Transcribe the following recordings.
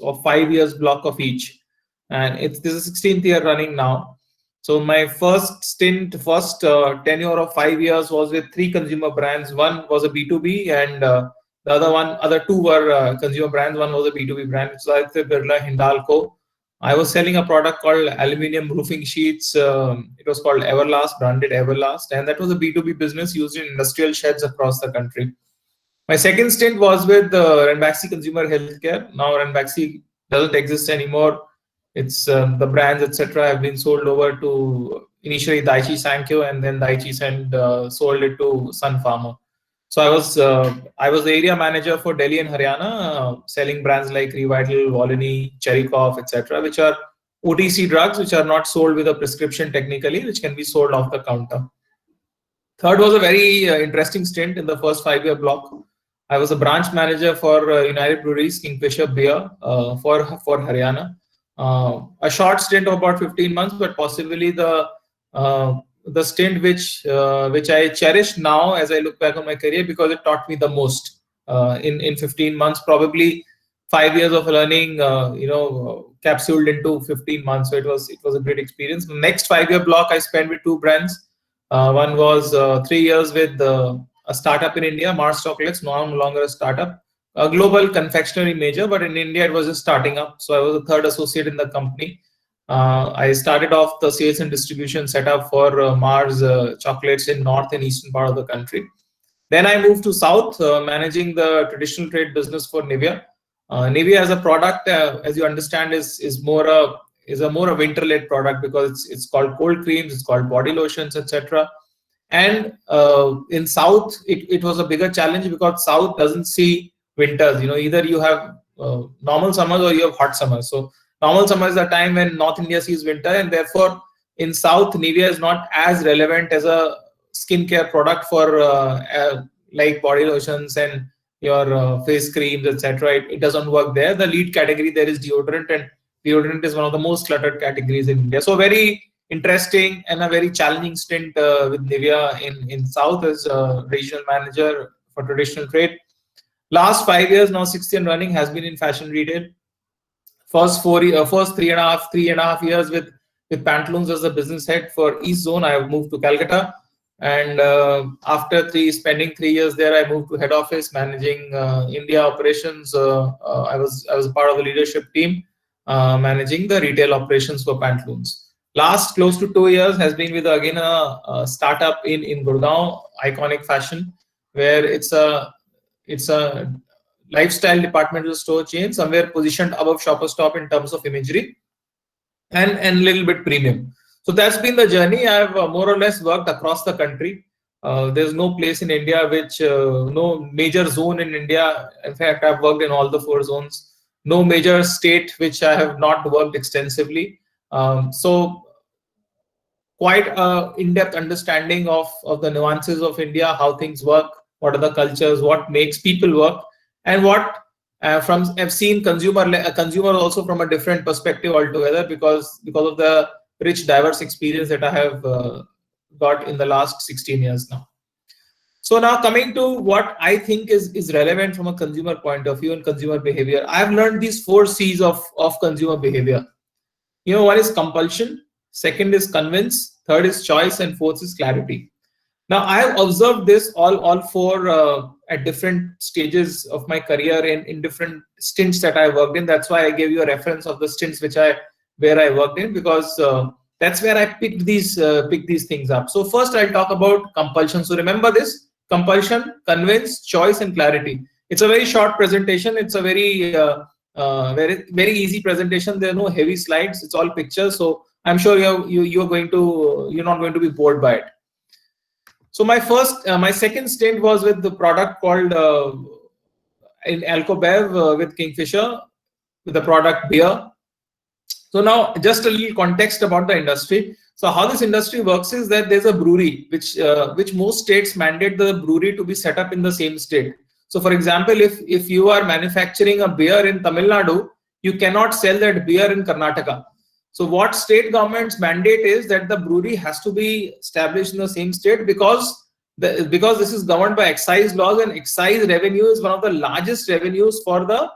of 5 years block of each, and this is 16th year running now. So my first tenure of 5 years was with three consumer brands. One was a B2B, and the other two were consumer brands. One was a B2B brand, which was Aditya Birla Hindalco. I was selling a product called aluminium roofing sheets. It was called Everlast, branded Everlast, and that was a B2B business used in industrial sheds across the country. My second stint was with Ranbaxy Consumer Healthcare. Now Ranbaxy doesn't exist anymore. It's the brands, etc., have been sold over to initially Daiichi Sankyo, and then Daiichi sold it to Sun Pharma. So I was the area manager for Delhi and Haryana, selling brands like Revital, Volini, Cherikov, etc., which are OTC drugs, which are not sold with a prescription technically, which can be sold off the counter. Third was a very interesting stint in the first 5-year block. I was a branch manager for United Breweries Kingfisher Beer for Haryana. A short stint of about 15 months, but possibly the stint which I cherish now as I look back on my career, because it taught me the most in 15 months. Probably 5 years of learning, capsuled into 15 months. So it was a great experience. The next 5-year block I spent with two brands. One was 3 years with a startup in India, Mars Chocolates, no longer a startup, a global confectionery major, but in India it was just starting up. So I was a third associate in the company. I started off the sales and distribution setup for Mars Chocolates in north and eastern part of the country. Then I moved to south, managing the traditional trade business for Nivea. Nivea as a product, as you understand, is more a winter-led product, because it's called cold creams, it's called body lotions, etc. And in South, it was a bigger challenge, because South doesn't see winters. Either you have normal summers or you have hot summers. So normal summer is the time when North India sees winter, and therefore in South, Nivea is not as relevant as a skincare product for like body lotions and your face creams, etc. It doesn't work there. The lead category there is deodorant, and deodorant is one of the most cluttered categories in India. So very interesting and a very challenging stint with Nivea in South as a regional manager for traditional trade. Last 5 years, now 6th year running, has been in fashion retail. First three and a half years with Pantaloons as the business head for East Zone. I moved to Calcutta, and after spending 3 years there, I moved to head office managing India operations. I was a part of the leadership team managing the retail operations for Pantaloons. Last close to 2 years has been with again a startup in Gurgaon, Iconic Fashion, where it's a lifestyle departmental store chain, somewhere positioned above Shoppers Stop in terms of imagery, and a little bit premium. So that's been the journey. I've more or less worked across the country. There's no place in India no major zone in India. In fact, I've worked in all the 4 zones. No major state which I have not worked extensively. So quite an in-depth understanding of the nuances of India, how things work, what are the cultures, what makes people work, and what I've seen consumer also from a different perspective altogether, because of the rich, diverse experience that I have got in the last 16 years now. So now coming to what I think is relevant from a consumer point of view and consumer behavior, I've learned these 4 C's of consumer behavior. One is compulsion, second is convince, third is choice, and fourth is clarity. Now, I have observed this all 4 at different stages of my career in different stints that I worked in. That's why I gave you a reference of the stints where I worked in, because that's where I picked these things up. So first, I'll talk about compulsion. So remember this: compulsion, convince, choice, and clarity. It's a very short presentation. It's a very very easy presentation. There are no heavy slides. It's all pictures. So I'm sure you're not going to be bored by it. So my second stint was with the product called in Alcobev with Kingfisher, with the product beer. So now just a little context about the industry. So how this industry works is that there's a brewery which most states mandate the brewery to be set up in the same state. So for example, if you are manufacturing a beer in Tamil Nadu, you cannot sell that beer in Karnataka. So what state government's mandate is that the brewery has to be established in the same state, because this is governed by excise laws, and excise revenue is one of the largest revenues for the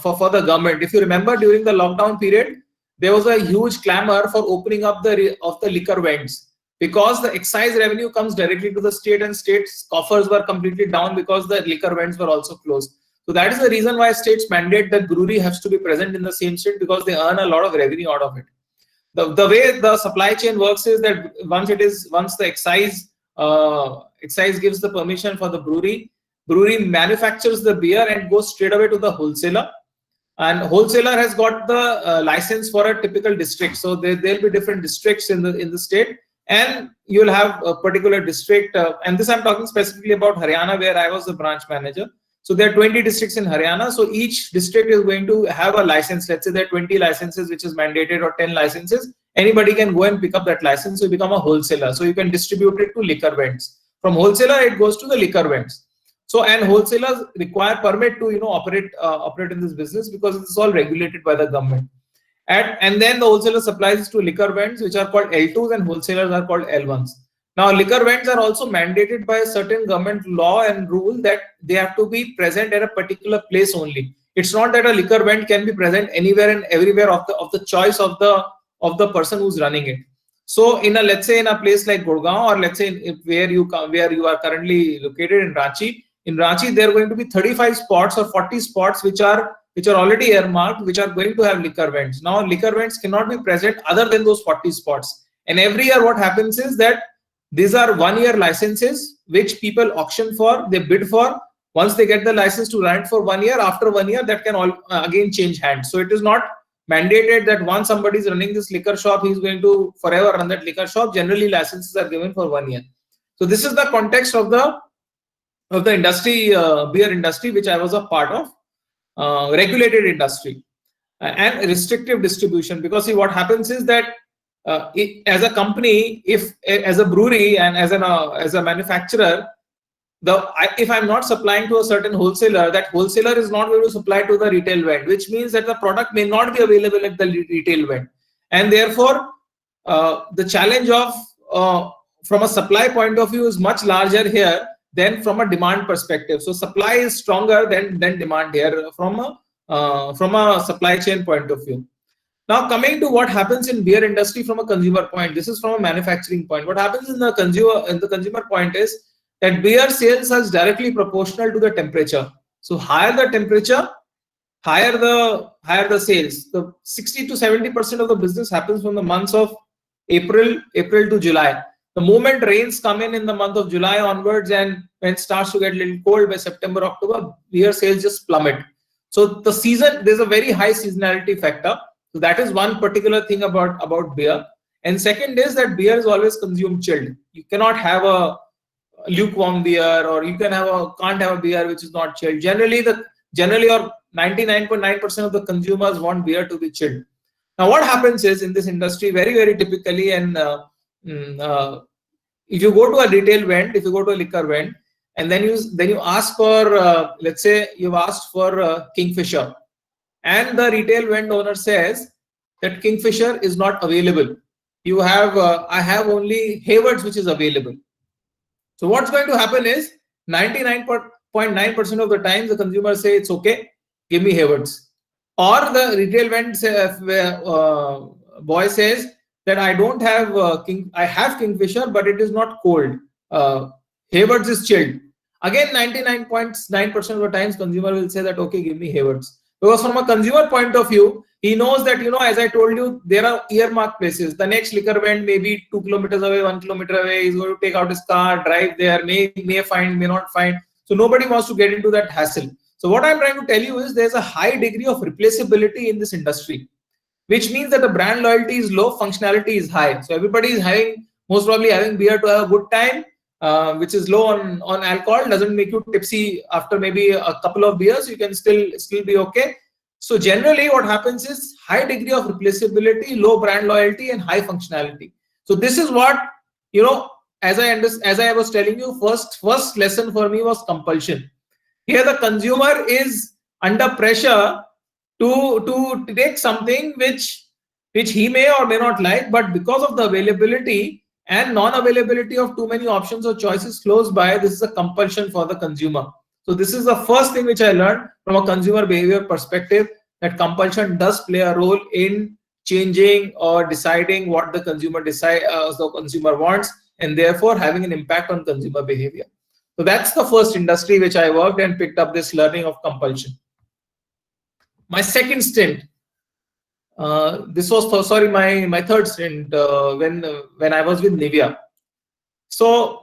for the government. If you remember, during the lockdown period, there was a huge clamor for opening up the liquor vends, because the excise revenue comes directly to the state, and states' coffers were completely down because the liquor vends were also closed. So that is the reason why states mandate that brewery has to be present in the same state, because they earn a lot of revenue out of it. The way the supply chain works is that once the excise gives the permission for the brewery manufactures the beer and goes straight away to the wholesaler, and wholesaler has got the license for a typical district. So there'll be different districts in the state, and you'll have a particular district, and this I'm talking specifically about Haryana, where I was the branch manager. So there are 20 districts in Haryana. So each district is going to have a license. Let's say there are 20 licenses, which is mandated, or 10 licenses. Anybody can go and pick up that license. So you become a wholesaler. So you can distribute it to liquor vends. From wholesaler, it goes to the liquor vends. So, and wholesalers require permit to operate in this business, because it's all regulated by the government. And then the wholesaler supplies to liquor vends, which are called L2s, and wholesalers are called L1s. Now, liquor vends are also mandated by a certain government law and rule that they have to be present at a particular place only. It's not that a liquor vend can be present anywhere and everywhere of the choice of the person who's running it. So, let's say in a place like Gurgaon, or let's say where you are currently located in Ranchi, there are going to be 35 spots or 40 spots which are already earmarked, which are going to have liquor vends. Now, liquor vends cannot be present other than those 40 spots. And every year, what happens is that these are 1-year licenses which people auction for, they bid for. Once they get the license to run it for 1 year, after 1 year, that can again change hands. So it is not mandated that once somebody is running this liquor shop, he's going to forever run that liquor shop. Generally, licenses are given for 1 year. So this is the context of the industry, beer industry, which I was a part of, regulated industry and restrictive distribution. Because see, what happens is that as a company, as a brewery and as a manufacturer, if I'm not supplying to a certain wholesaler, that wholesaler is not going to supply to the retail vend, which means that the product may not be available at the retail vend, and therefore the challenge of from a supply point of view is much larger here than from a demand perspective. So supply is stronger than demand here from a supply chain point of view. Now, coming to what happens in beer industry from a consumer point, this is from a manufacturing point. What happens in the consumer point is that beer sales is directly proportional to the temperature. So higher the temperature, higher the sales. The 60 to 70% of the business happens from the months of April to July. The moment rains come in the month of July onwards, and when it starts to get a little cold by September, October, beer sales just plummet. So the season, there's a very high seasonality factor. So that is one particular thing about beer. And second is that beer is always consumed chilled. You cannot have a lukewarm beer, or you can't have a beer which is not chilled. Generally or 99.9% of the consumers want beer to be chilled. Now, what happens is in this industry, very, very typically, and if you go to a retail vend, if you go to a liquor vend, and then you ask for, let's say you've asked for Kingfisher, and the retail vend owner says that Kingfisher is not available. You have, I have only Hayward's which is available. So what's going to happen is 99.9% of the time the consumer say it's okay, give me Hayward's. Or the retail vend boy says that I don't have I have Kingfisher, but it is not cold. Hayward's is chilled. Again, 99.9% of the times consumer will say that okay, give me Hayward's. Because from a consumer point of view, he knows that, as I told you, there are earmarked places. The next liquor vend may be 2 kilometers away, 1 kilometer away. He's going to take out his car, drive there, may find, may not find. So nobody wants to get into that hassle. So what I'm trying to tell you is there's a high degree of replaceability in this industry, which means that the brand loyalty is low, functionality is high. So everybody is most probably having beer to have a good time, which is low on alcohol, doesn't make you tipsy after maybe a couple of beers. You can still be okay. So generally what happens is high degree of replaceability, low brand loyalty, and high functionality. So this is what, as I was telling you, first lesson for me was compulsion. Here the consumer is under pressure to take something which he may or may not like, but because of the availability and non-availability of too many options or choices close by, this is a compulsion for the consumer. So this is the first thing which I learned from a consumer behavior perspective, that compulsion does play a role in changing or deciding what the consumer wants, and therefore having an impact on consumer behavior. So that's the first industry which I worked and picked up this learning of compulsion. My second stint, this was my third stint when I was with Nivea. So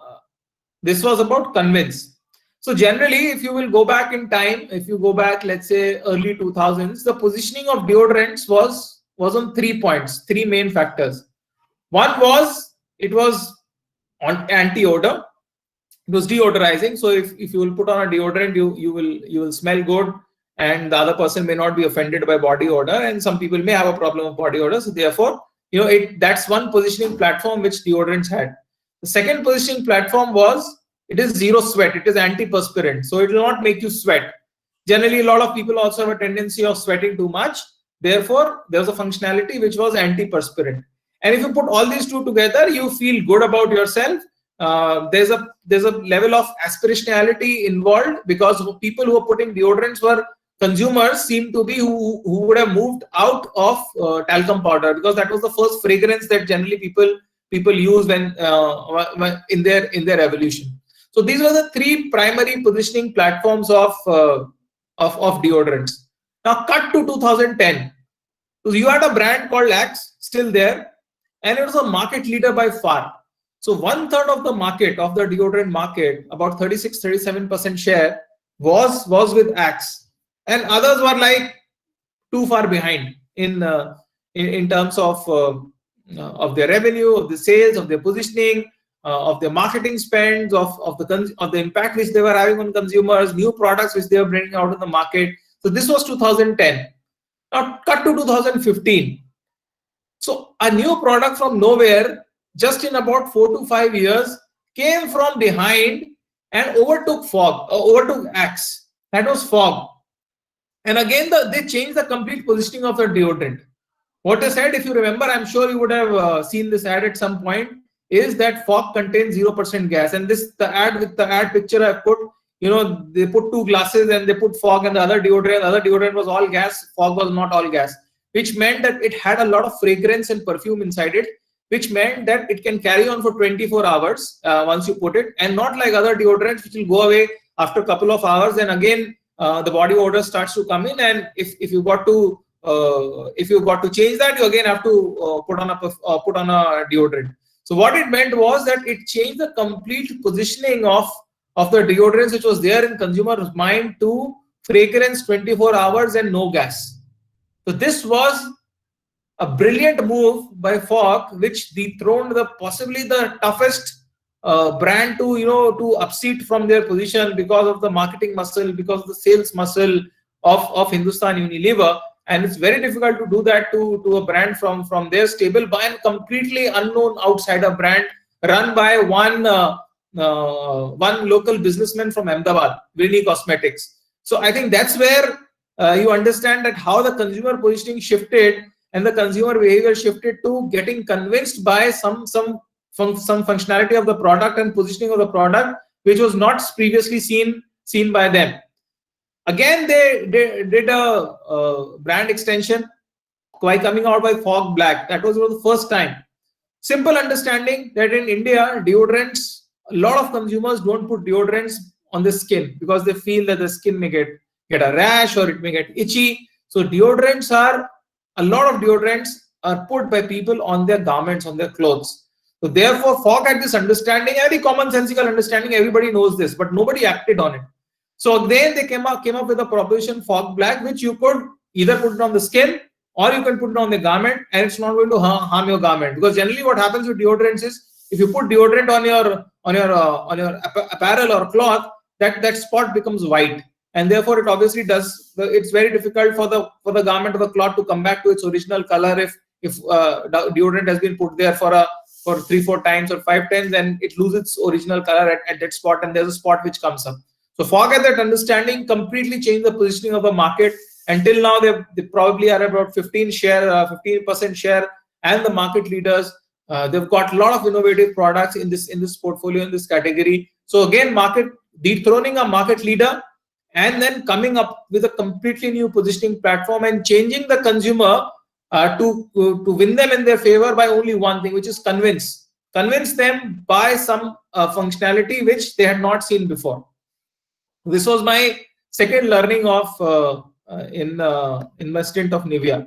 this was about convince. So generally, if you will go back in time, if you go back, let's say early 2000s, the positioning of deodorants was on 3 points, 3 main factors. One was it was on anti-odor. It was deodorizing. So if you will put on a deodorant, you will smell good, and the other person may not be offended by body odor, and some people may have a problem with body odor. So therefore, that's one positioning platform which deodorants had. The second positioning platform was it is zero sweat. It is antiperspirant, so it will not make you sweat. Generally, a lot of people also have a tendency of sweating too much. Therefore, there was a functionality which was antiperspirant. And if you put all these two together, you feel good about yourself. There's a level of aspirationality involved, because people who are putting deodorants were consumers, seem to be who would have moved out of talcum powder, because that was the first fragrance that generally people use when in their evolution. So these were the 3 primary positioning platforms of deodorants. Now cut to 2010. So you had a brand called Axe, still there, and it was a market leader by far. So 1/3 of the market, of the deodorant market, about 36-37% share was with Axe, and others were like too far behind in terms of their revenue, of the sales, of their positioning, of their marketing spends, of the impact which they were having on consumers, new products which they were bringing out in the market. So this was 2010. Now cut to 2015. So a new product from nowhere, just in about 4 to 5 years, came from behind and overtook Axe. That was Fog. And again, they changed the complete positioning of the deodorant. What they said, if you remember, I'm sure you would have seen this ad at some point, is that Fog contains 0% gas. And the ad picture I put, they put 2 glasses and they put Fog and the other deodorant was all gas. Fog was not all gas, which meant that it had a lot of fragrance and perfume inside it, which meant that it can carry on for 24 hours once you put it, and not like other deodorants which will go away after a couple of hours, and again the body odor starts to come in, and if you got to change that, you again have to put on a deodorant. So what it meant was that it changed the complete positioning of the deodorants which was there in consumers' mind to fragrance 24 hours and no gas. So this was a brilliant move by Fog, which dethroned possibly the toughest brand to upseat from their position, because of the marketing muscle, because of the sales muscle of Hindustan Unilever. And it's very difficult to do that to a brand from their stable, by a completely unknown outsider brand run by one local businessman from Ahmedabad, Vrini Cosmetics. So I think that's where you understand that how the consumer positioning shifted and the consumer behavior shifted to getting convinced by some functionality of the product and positioning of the product which was not previously seen by them. Again, they did a brand extension by coming out by Fog Black. That was the first time. Simple understanding that in India, deodorants, a lot of consumers don't put deodorants on the skin because they feel that the skin may get a rash or it may get itchy. So a lot of deodorants are put by people on their garments, on their clothes. So therefore, Fog had this understanding, very commonsensical understanding, everybody knows this, but nobody acted on it. So then they came up with a proposition, Fog Black, which you could either put it on the skin or you can put it on the garment, and it's not going to harm your garment. Because generally what happens with deodorants is, if you put deodorant on your apparel or cloth, that spot becomes white, and therefore it obviously it's very difficult for the garment or the cloth to come back to its original color if deodorant has been put there for 3-4 times or 5 times, then it loses its original color at that spot, and there's a spot which comes up. So Fog had that understanding, completely changed the positioning of the market. Until now, they probably are about 15% share, and the market leaders. They've got a lot of innovative products in this portfolio, in this category. So again, dethroning a market leader and then coming up with a completely new positioning platform and changing the consumer to win them in their favor by only one thing, which is convince them by some functionality which they had not seen before. This was my second learning of in my stint of Nivea.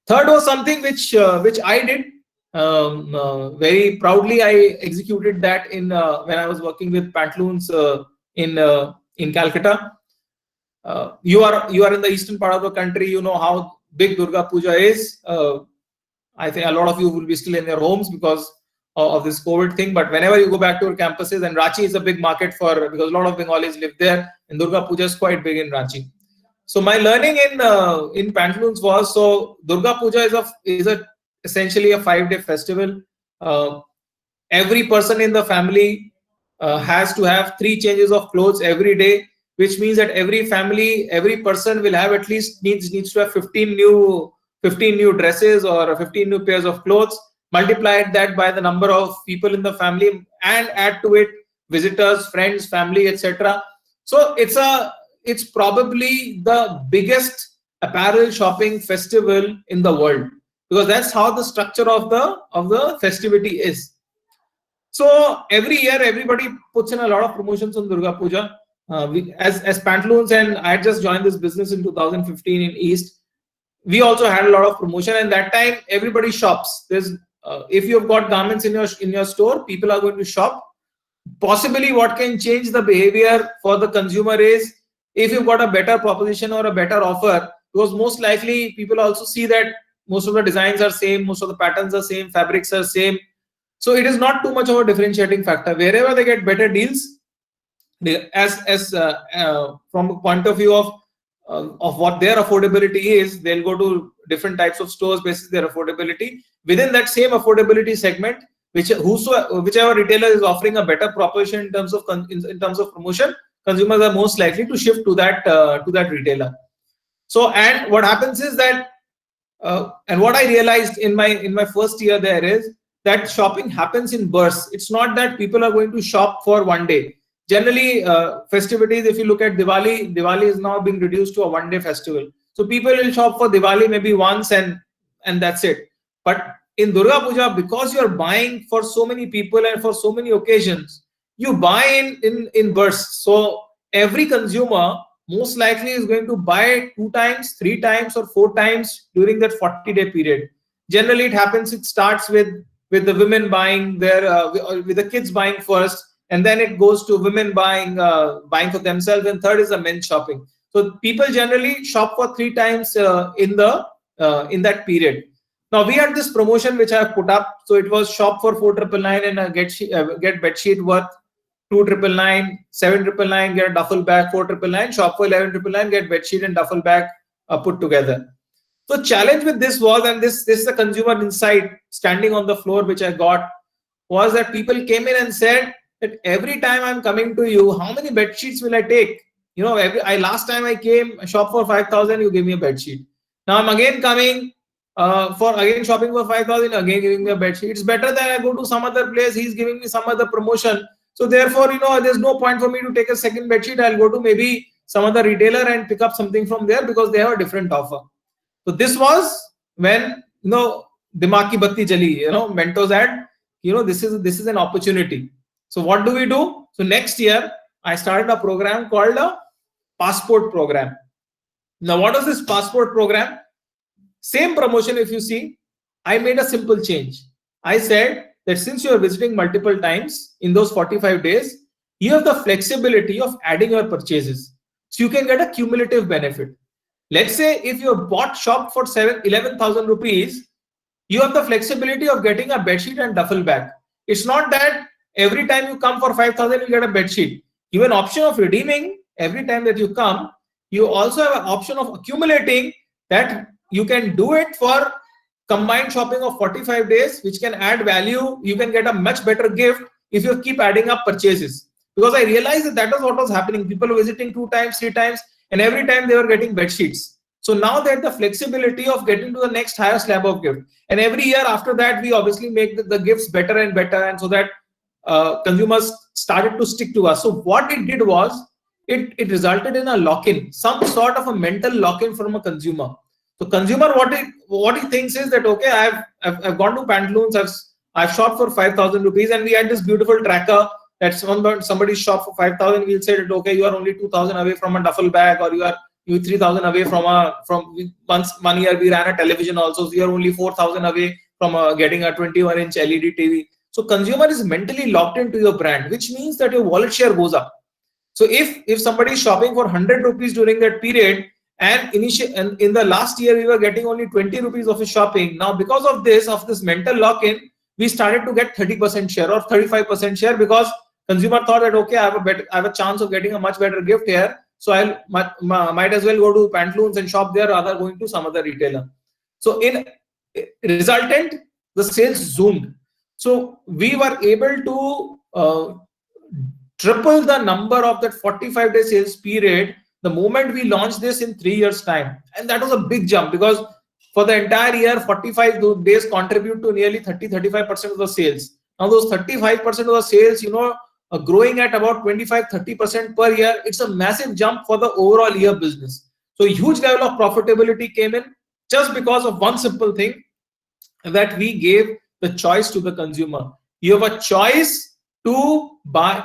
Third was something which I did very proudly. I executed that in when I was working with Pantaloons in Calcutta. You are in the eastern part of the country. You know how big Durga Puja is. I think a lot of you will be still in their homes because of this COVID thing. But whenever you go back to your campuses, and Ranchi is a big market because a lot of Bengalis live there, and Durga Puja is quite big in Ranchi. So my learning in Pantaloons was, so Durga Puja is essentially a 5-day festival. Every person in the family has to have 3 changes of clothes every day, which means that every person will have at least needs to have 15 new dresses or 15 new pairs of clothes. Multiply that by the number of people in the family and add to it visitors, friends, family, etc. So it's probably the biggest apparel shopping festival in the world, because that's how the structure of the festivity is. So every year everybody puts in a lot of promotions on Durga Puja. As Pantaloons, and I just joined this business in 2015 in East, we also had a lot of promotion, and that time everybody shops. There's if you've got garments in your store, people are going to shop. Possibly what can change the behavior for the consumer is if you've got a better proposition or a better offer, because most likely people also see that most of the designs are same, most of the patterns are same, fabrics are same. So it is not too much of a differentiating factor. Wherever they get better deals, from a point of view of what their affordability is, they'll go to different types of stores based on their affordability. Within that same affordability segment, whichever retailer is offering a better proposition in terms of promotion, consumers are most likely to shift to that retailer. So, and what happens is that, and what I realized in my first year there is that shopping happens in bursts. It's not that people are going to shop for one day. Generally, festivities, if you look at Diwali is now being reduced to a one-day festival. So people will shop for Diwali maybe once and that's it. But in Durga Puja, because you're buying for so many people and for so many occasions, you buy in bursts. So every consumer most likely is going to buy 2 times, 3 times, or 4 times during that 40-day period. Generally, it starts with the women buying with the kids buying first, and then it goes to women buying for themselves, and third is the men shopping. So people generally shop for 3 times in that period. Now we had this promotion which I have put up. So it was shop for 4,999 and get bedsheet worth 2,999, 7,999, get a duffel bag 4,999, shop for 11,999, get bedsheet and duffel bag put together. So challenge with this was, and this is the consumer insight standing on the floor which I got, was that people came in and said that every time I'm coming to you, how many bed sheets will I take? You know, last time I came, shop for 5,000, you give me a bed sheet. Now I'm again coming shopping for 5,000, again giving me a bed sheet. It's better than I go to some other place, he's giving me some other promotion. So therefore, you know, there's no point for me to take a second bed sheet. I'll go to maybe some other retailer and pick up something from there because they have a different offer. So this was when, you know, Dimag ki batti jali, you know, Mentos had, you know, this is an opportunity. So what do we do? So next year, I started a program called a passport program. Now, what is this passport program? Same promotion, if you see, I made a simple change. I said that since you are visiting multiple times in those 45 days, you have the flexibility of adding your purchases. So you can get a cumulative benefit. Let's say if you have bought shop for 11,000 rupees, you have the flexibility of getting a bedsheet and duffel bag. It's not that every time you come for 5,000, you get a bedsheet. You have an option of redeeming every time that you come. You also have an option of accumulating that you can do it for combined shopping of 45 days, which can add value. You can get a much better gift if you keep adding up purchases. Because I realized that was what was happening. People were visiting 2 times, 3 times, and every time they were getting bed sheets. So now they had the flexibility of getting to the next higher slab of gift. And every year after that, we obviously make the gifts better and better, and so that consumers started to stick to us. So what it did was, it resulted in a lock-in, some sort of a mental lock-in from a consumer. So consumer, what he thinks is that, okay, I've gone to Pantaloons, I've shopped for 5,000 rupees, and we had this beautiful tracker that somebody shop for 5,000. We'll say that, okay, you are only 2,000 away from a duffel bag, or you 3,000 away from once 1 year we ran a television also, so you are only 4,000 away from getting a 21-inch LED TV. So consumer is mentally locked into your brand, which means that your wallet share goes up. So if somebody is shopping for 100 rupees during that period, and in the last year we were getting only 20 rupees of his shopping, now because of this mental lock-in, we started to get 30% share or 35% share, because consumer thought that, okay, I have a chance of getting a much better gift here, so I might as well go to Pantaloons and shop there rather going to some other retailer. So in resultant, the sales zoomed. So we were able to triple the number of that 45-day sales period the moment we launched this in 3 years' time. And that was a big jump, because for the entire year, 45 days contribute to nearly 30-35% of the sales. Now those 35% of the sales, growing at about 25-30% per year, it's a massive jump for the overall year business. So a huge level of profitability came in just because of one simple thing, that we gave the choice to the consumer. You have a choice to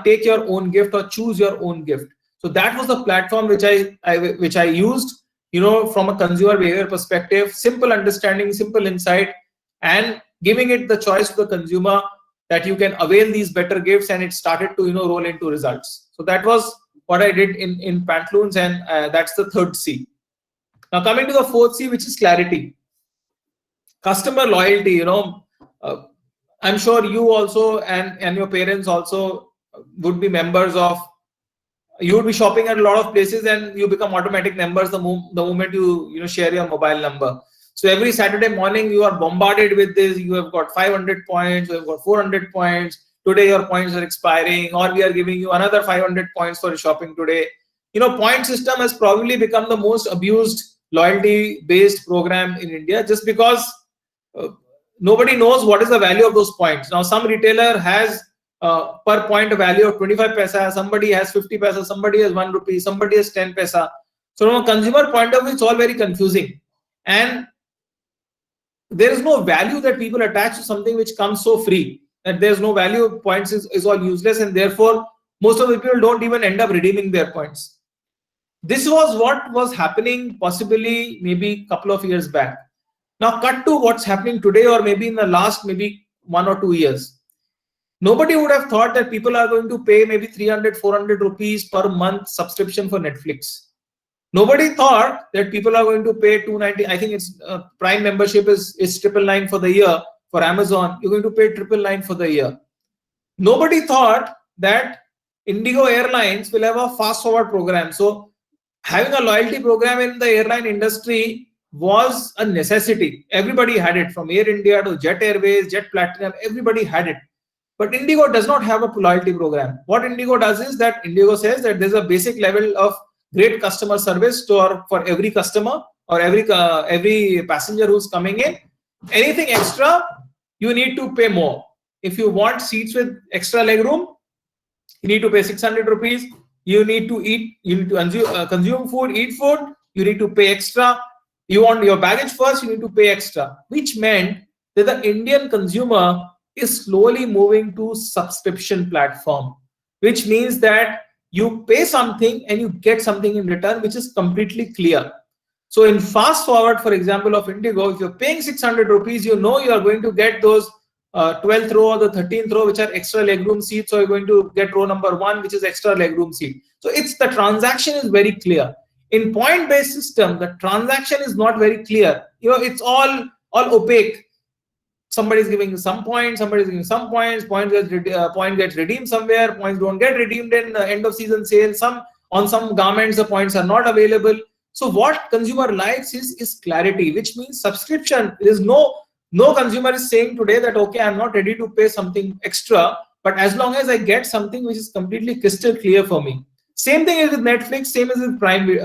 take your own gift or choose your own gift. So that was the platform which I used, from a consumer behavior perspective, simple understanding, simple insight, and giving it the choice to the consumer that you can avail these better gifts, and it started to roll into results. So that was what I did in Pantaloons, and that's the third C. Now coming to the fourth C, which is clarity. Customer loyalty. I'm sure you also and your parents also would be members of. You would be shopping at a lot of places, and you become automatic members the moment you share your mobile number. So every Saturday morning you are bombarded with this. You have got 500 points, you have got 400 points. Today your points are expiring, or we are giving you another 500 points for shopping today. Point system has probably become the most abused loyalty-based program in India, just because nobody knows what is the value of those points. Now some retailer has per point a value of 25 paisa, somebody has 50 paisa, somebody has 1 rupee, somebody has 10 paisa. So from a consumer point of view, it's all very confusing. And there is no value that people attach to something which comes so free, that there's no value. Points is all useless, and therefore most of the people don't even end up redeeming their points. This was what was happening possibly maybe a couple of years back. Now cut to what's happening today, or maybe in the last 1 or 2 years. Nobody would have thought that people are going to pay maybe 300-400 rupees per month subscription for Netflix. Nobody thought that people are going to pay 290. I think it's Prime membership is 999 for the year. For Amazon, you're going to pay 999 for the year. Nobody thought that Indigo Airlines will have a fast forward program. So having a loyalty program in the airline industry was a necessity. Everybody had it, from Air India to Jet Airways, Jet Platinum, everybody had it. But Indigo does not have a loyalty program. What Indigo does is that Indigo says that there's a basic level of great customer service for every customer or every passenger who's coming in. Anything extra, you need to pay more. If you want seats with extra leg room, you need to pay 600 rupees. You need to eat, you need to consume food, eat food, you need to pay extra. You want your baggage first, you need to pay extra, which meant that the Indian consumer is slowly moving to subscription platform, which means that you pay something and you get something in return, which is completely clear. So in fast forward, for example, of Indigo, if you're paying 600 rupees, you are going to get those 12th row or the 13th row, which are extra legroom seats, or you're going to get row number 1, which is extra legroom seat. So the transaction is very clear. In point-based system, the transaction is not very clear. It's all opaque. Somebody is giving some points, somebody is giving some points. Point gets redeemed somewhere. Points don't get redeemed in end of season sale. On some garments, the points are not available. So what consumer likes is clarity, which means subscription. There is no consumer is saying today that, okay, I'm not ready to pay something extra, but as long as I get something which is completely crystal clear for me. Same thing is with Netflix, same as with Prime,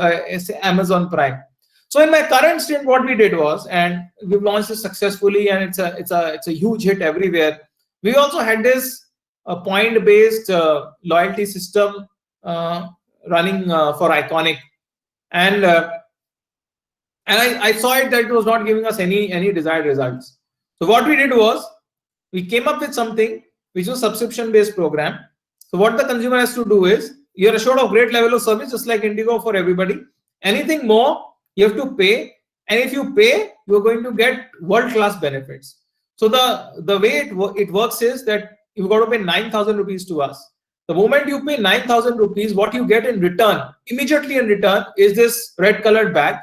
Amazon Prime. So in my current stint, what we did was, and we've launched this successfully, and it's a huge hit everywhere. We also had this point-based loyalty system running for Iconic, and I saw it that it was not giving us any desired results. So what we did was we came up with something which was subscription based program. So what the consumer has to do is, you're assured of great level of service just like Indigo for everybody. Anything more you have to pay, and if you pay, you're going to get world class benefits. So the way it works is that you've got to pay 9,000 rupees to us. The moment you pay 9,000 rupees, what you get in return, immediately in return, is this red colored bag,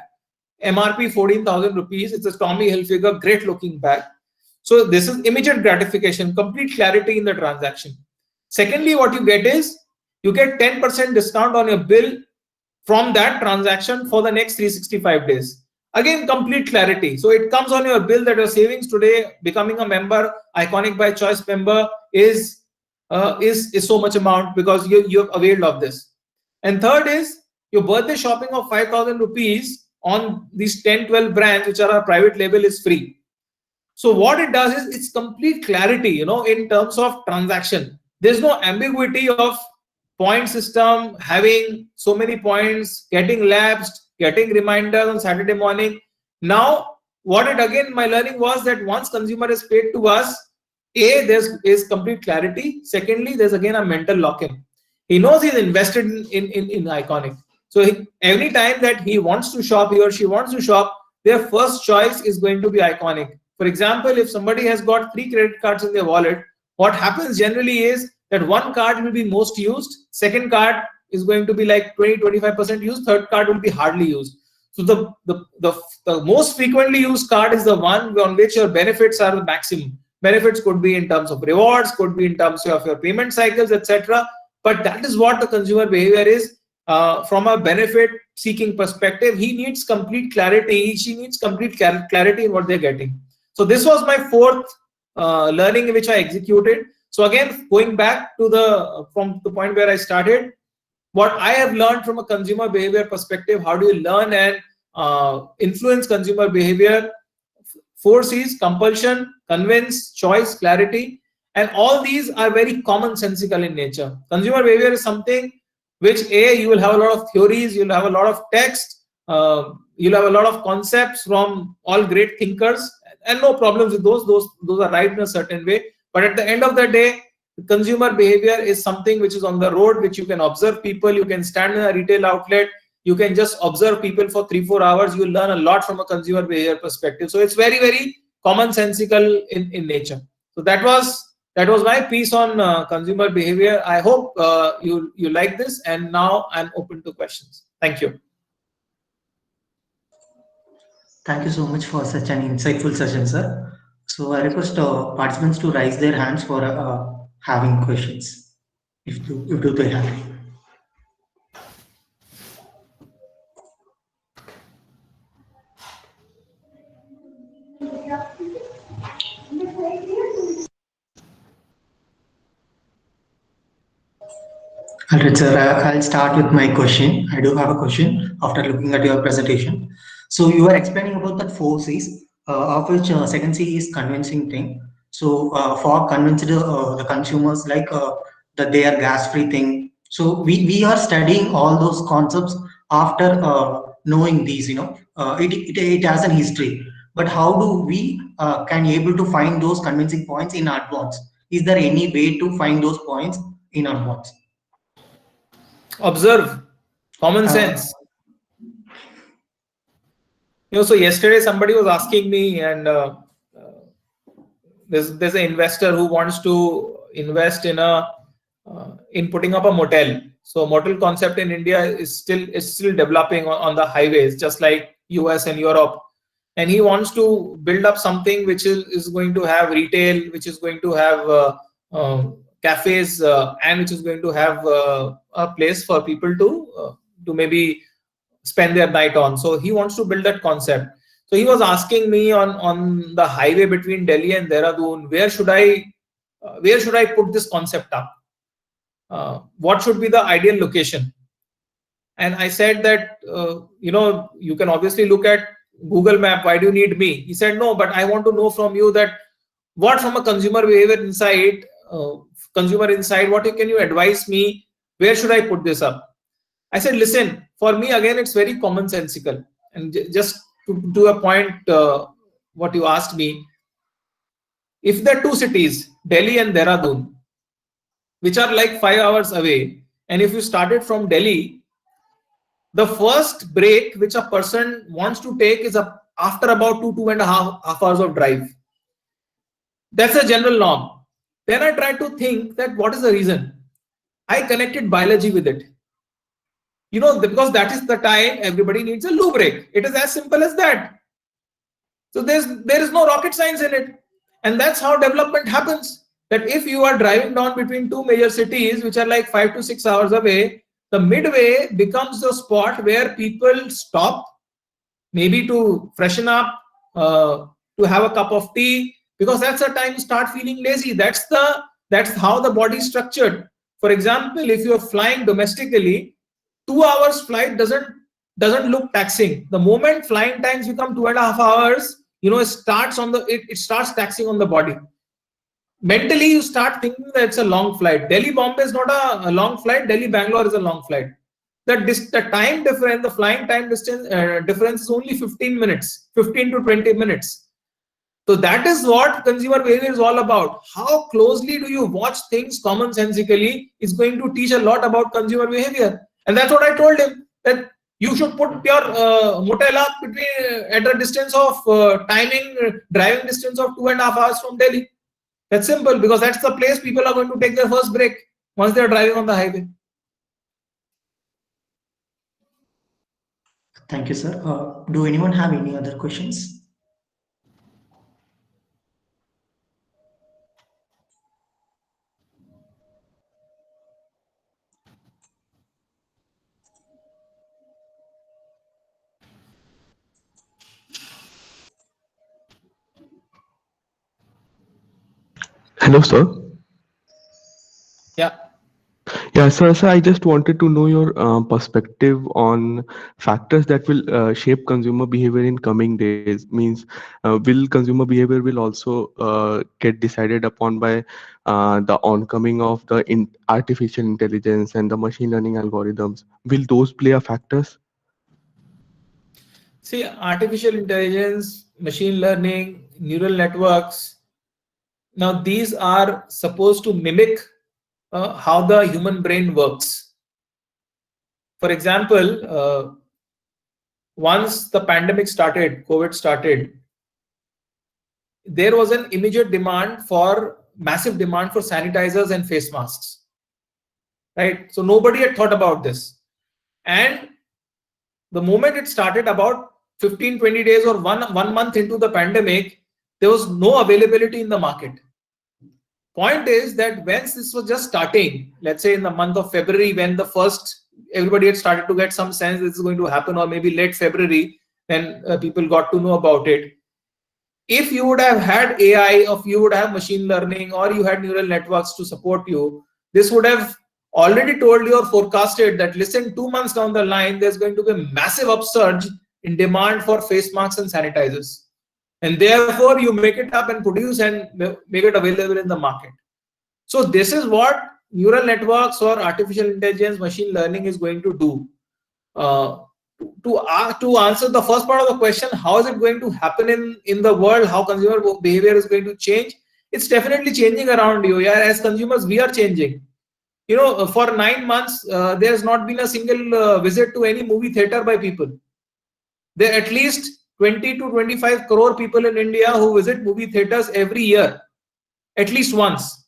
MRP 14,000 rupees. It's a Tommy Hilfiger, great looking bag. So this is immediate gratification, complete clarity in the transaction. Secondly, what you get is, you get 10% discount on your bill from that transaction for the next 365 days. Again, complete clarity. So it comes on your bill that your savings today, becoming a member, Iconic by Choice member, is so much amount because you've availed of this. And third is your birthday shopping of 5,000 rupees on these 10-12 brands which are our private label is free. So what it does is, it's complete clarity, in terms of transaction. There's no ambiguity of point system, having so many points, getting lapsed, getting reminders on Saturday morning. Now, my learning was that once consumer is paid to us, there's complete clarity. Secondly, there's again a mental lock-in. He knows he's invested in Iconic. So every time that he wants to shop, he or she wants to shop, their first choice is going to be Iconic. For example, if somebody has got 3 credit cards in their wallet, what happens generally is that one card will be most used, second card is going to be like 20-25% used, third card will be hardly used. So the most frequently used card is the one on which your benefits are the maximum. Benefits could be in terms of rewards, could be in terms of your payment cycles, etc. But that is what the consumer behavior is. From a benefit seeking perspective, he needs complete clarity. She needs complete clarity in what they're getting. So this was my fourth learning which I executed. So again, going back to from the point where I started, what I have learned from a consumer behavior perspective, how do you learn and influence consumer behavior? 4 C's: compulsion, convince, choice, clarity. And all these are very commonsensical in nature. Consumer behavior is something which you will have a lot of theories, you'll have a lot of text, you'll have a lot of concepts from all great thinkers, and no problems with those are right in a certain way. But at the end of the day, consumer behavior is something which is on the road, which you can observe people. You can stand in a retail outlet, you can just observe people for 3-4 hours. You learn a lot from a consumer behavior perspective. So it's very, very commonsensical in nature. So that was my piece on consumer behavior. I hope you like this, and now I'm open to questions. Thank you. Thank you so much for such an insightful session, sir. So I request participants to raise their hands for having questions, if they have. Alright, sir, I'll start with my question. I do have a question after looking at your presentation. So you are explaining about that 4 C's, of which second C is convincing thing. So for convincing the consumers, like that they are gas-free thing. So we are studying all those concepts after knowing these, it has an history. But how do we can able to find those convincing points in advance? Is there any way to find those points in advance? Observe, common sense. So yesterday somebody was asking me, and there's an investor who wants to invest in putting up a motel. So motel concept in India is still developing on the highways, just like US and Europe. And he wants to build up something which is going to have retail, which is going to have cafes, and which is going to have a place for people to maybe spend their night on. So he wants to build that concept. So he was asking me on the highway between Delhi and Dehradun, where should I put this concept up? What should be the ideal location? And I said that you can obviously look at Google Map. Why do you need me? He said, no, but I want to know from you that what from a consumer behavior insight, what can you advise me? Where should I put this up? I said, listen, for me, again, it's very commonsensical. And just to a point, what you asked me, if there are two cities, Delhi and Dehradun, which are like 5 hours away, and if you started from Delhi, the first break which a person wants to take is after about 2.5 hours of drive. That's a general norm. Then I tried to think that what is the reason. I connected biology with it. Because that is the time everybody needs a loo break. It is as simple as that. So there is no rocket science in it. And that's how development happens. That if you are driving down between two major cities, which are like 5 to 6 hours away, the midway becomes the spot where people stop, maybe to freshen up, to have a cup of tea, because that's the time you start feeling lazy. That's how the body is structured. For example, if you're flying domestically, 2 hours flight doesn't look taxing. The moment flying times become 2.5 hours, it starts taxing on the body. Mentally, you start thinking that it's a long flight. Delhi Bombay is not a long flight. Delhi Bangalore is a long flight. The time difference, the flying time distance difference is only 15 minutes, 15 to 20 minutes. So that is what consumer behavior is all about. How closely do you watch things commonsensically is going to teach a lot about consumer behavior. And that's what I told him, that you should put your motel up at a distance of driving distance of 2.5 hours from Delhi. That's simple, because that's the place people are going to take their first break once they're driving on the highway. Thank you, sir. Do anyone have any other questions? Hello, sir. Yeah. Yeah, sir. So I just wanted to know your perspective on factors that will shape consumer behavior in coming days. Means, will consumer behavior will also get decided upon by the oncoming of the artificial intelligence and the machine learning algorithms? Will those play a factors? See, artificial intelligence, machine learning, neural networks. Now, these are supposed to mimic how the human brain works. For example, once the pandemic started, COVID started, there was an immediate massive demand for sanitizers and face masks. Right? So nobody had thought about this. And the moment it started, about 15, 20 days or one month into the pandemic, there was no availability in the market. Point is that when this was just starting, let's say in the month of February, when everybody had started to get some sense this is going to happen, or maybe late February, when people got to know about it. If you would have had AI, or you would have machine learning, or you had neural networks to support you, this would have already told you or forecasted that, listen, 2 months down the line, there's going to be a massive upsurge in demand for face masks and sanitizers. And therefore, you make it up and produce and make it available in the market. So this is what neural networks or artificial intelligence, machine learning is going to do. To answer the first part of the question, how is it going to happen in the world, how consumer behavior is going to change? It's definitely changing around you. Yeah, as consumers, we are changing. For 9 months, there has not been a single visit to any movie theater by people. There are at least 20 to 25 crore people in India who visit movie theaters every year, at least once.